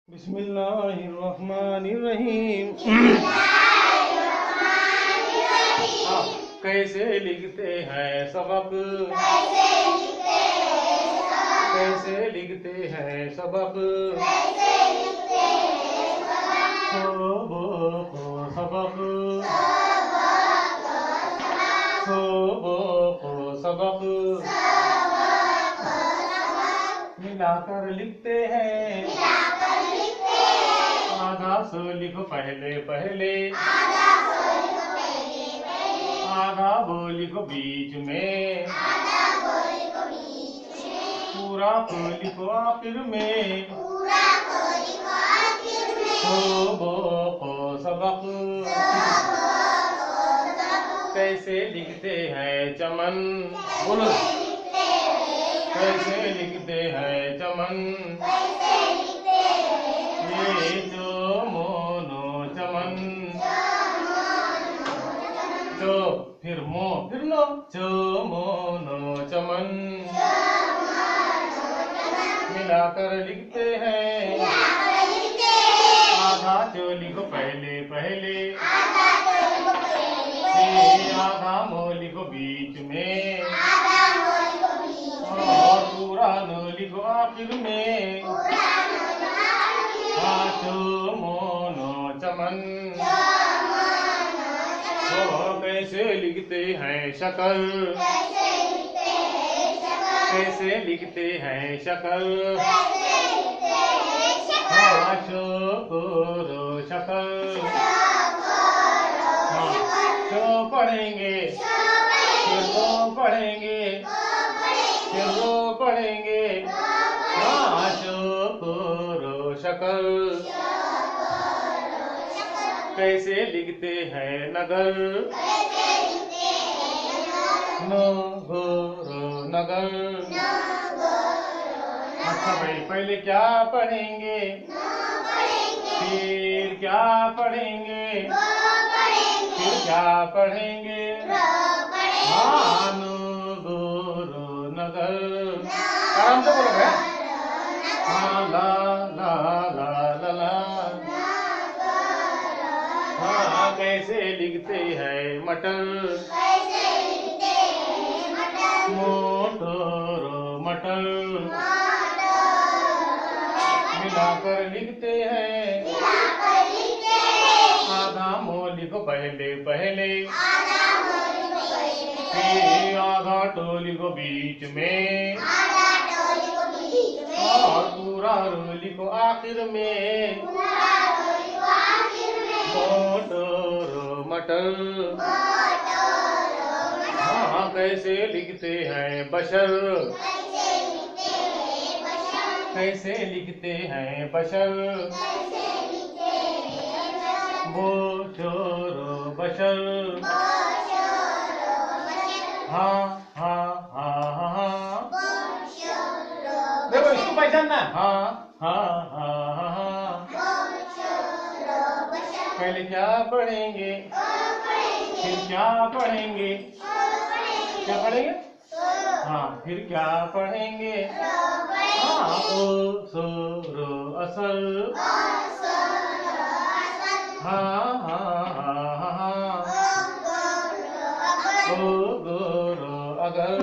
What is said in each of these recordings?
बिस्मिल्लाहिर्रहमानिर्रहीम। कैसे लिखते हैं सबक, कैसे लिखते हैं सबक, सबक सबक सबक मिलाकर लिखते हैं। आधा सो लिखो पहले पहले, आधा बो लिखो बीच में, पूरा को लिखो आखिर में। सबक कैसे लिखते हैं चमन, बोलो कैसे लिखते हैं चमन, ये जो मोनो चमन, जो फिर मो फिर नो, जो मोनो चमन मिलाकर लिखते हैं। आधा चो लिखो पहले पहले, आधा मो लिखो बीच में, और पूरा नो लिखो आखिर में। चो मोनो चमन। कैसे लिखते हैं शक्ल, कैसे लिखते हैं शक्ल, शोरो शक्ल। शो पढ़ेंगे फिर वो पढ़ेंगे, फिर वो पढ़ेंगे। शोरो शक्ल कैसे लिखते हैं नगर, नगरो नगर। अच्छा भाई, पहले क्या पढ़ेंगे, फिर क्या पढ़ेंगे, फिर क्या पढ़ेंगे। नगरो नगर। आराम से बोलो भैया। ला ला ला ला ला। कैसे लिखते हैं मटर, मोटर मटर मिलाकर लिखते हैं। आधा मो लिखो पहले पहले, आधा टो लिखो बीच में, और पूरा रो लिखो आखिर में। मोटर मटर। कैसे लिखते हैं बशर, कैसे लिखते हैं बशर, बोशोरो बशर। हाँ हाँ हाँ हाँ, देखो इसको पहचानना। हाँ हाँ हाँ हाँ। पहले क्या पढ़ेंगे, फिर क्या पढ़ेंगे, क्या पढ़ेंगे। हाँ, फिर क्या पढ़ेंगे। ओ सो रो असल। हाँ हाँ हाँ हाँ। ओ गो रो अगर।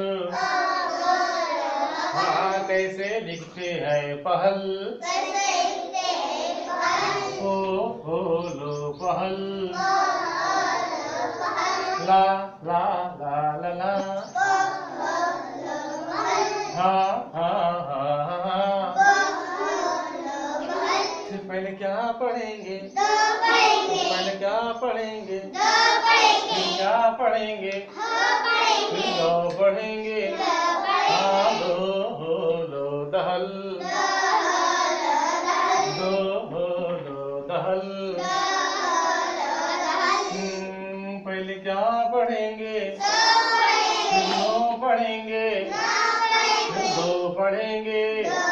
कैसे लिखते हैं पहल, ओ लो पहल। ला ला ला ला ला। हाँ हाँ हाँ हाँ। फिर पहले क्या पढ़ेंगे, पहले क्या पढ़ेंगे, फिर क्या पढ़ेंगे, फिर दो पढ़ेंगे। दो लो दहल, दो लो दहल। पहले क्या पढ़ेंगे, फिर दो पढ़ेंगे, फिर दो पढ़ेंगे।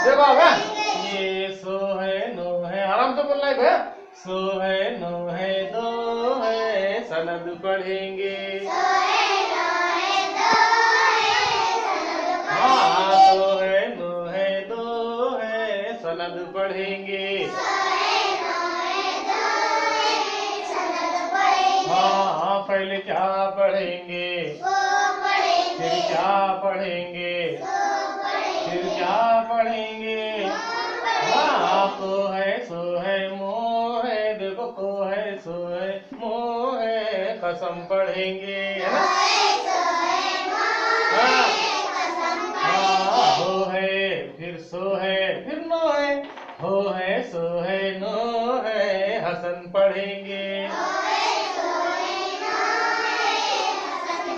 देखो ये सो है नो है, आराम से बोलना है भैया। सो है नो है दो है, सनद पढ़ेंगे। हाँ, सो है नो है दो है, सनद पढ़ेंगे। पहले क्या पढ़ेंगे, फिर क्या पढ़ेंगे, फिर क्या पढ़ेंगे। हाँ को है सो है मोह है, देखो को है सो है मोह है, कसम पढ़ेंगे, है ना। हाँ हो है फिर सो है फिर नो है, हो है सो है नो है, हसन पढ़ेंगे।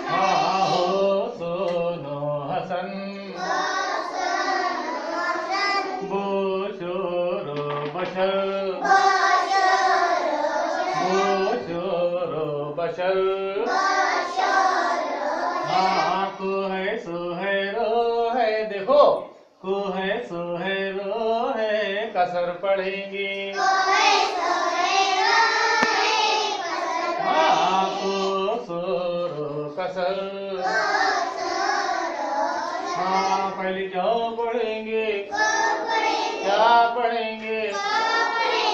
हाँ हो सो नो हसन, बो शोरो बशर, बो शोरो बशर। हाँ को है सो है रो है, देखो को है सो है रो है, कसर पढ़ेंगे। हाँ को सो रो कसर। हाँ पहले क्या पढ़ेंगे, क्या पढ़ेंगे,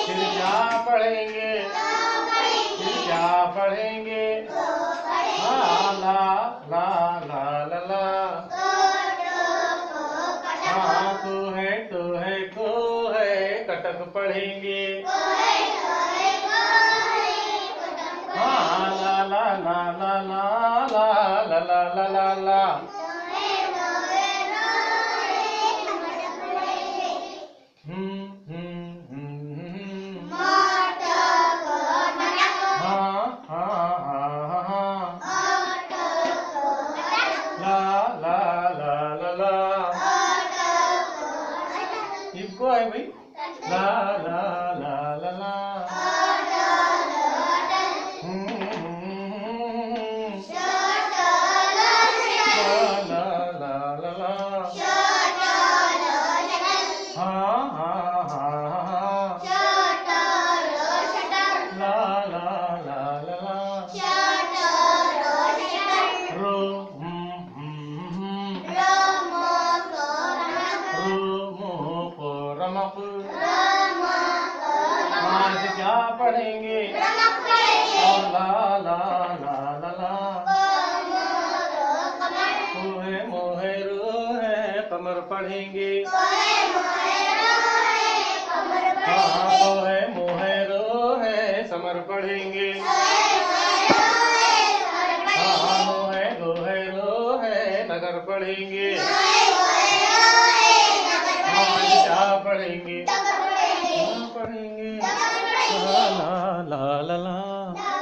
फिर क्या पढ़ेंगे, फिर क्या पढ़ेंगे। हाँ ला ला ला ला ला। हाँ तो है को है, कटक पढ़ेंगे। हाँ ला ला ला ला ला ला ला ला ला ला ला। हाँ हाँ हाँ हाँ ला ला ला ला ला। इनको है भाई, ला ला ला ला ला। ला ला ला ला। हाँ हाँ हाँ हाँ। ला ला ला ला ला। रो मो को रमक। हाँ से क्या पढ़ेंगे, और ला ला ला ला ला। मोहे मोहे रो है, कमर पढ़ेंगे। हाँ तो है मोहे रो है, समर पढ़ेंगे। हाँ मोहे गो है रो है, नगर पढ़ेंगे। हाँ क्या पढ़ेंगे, पढ़ेंगे। ला ला ला ला ला।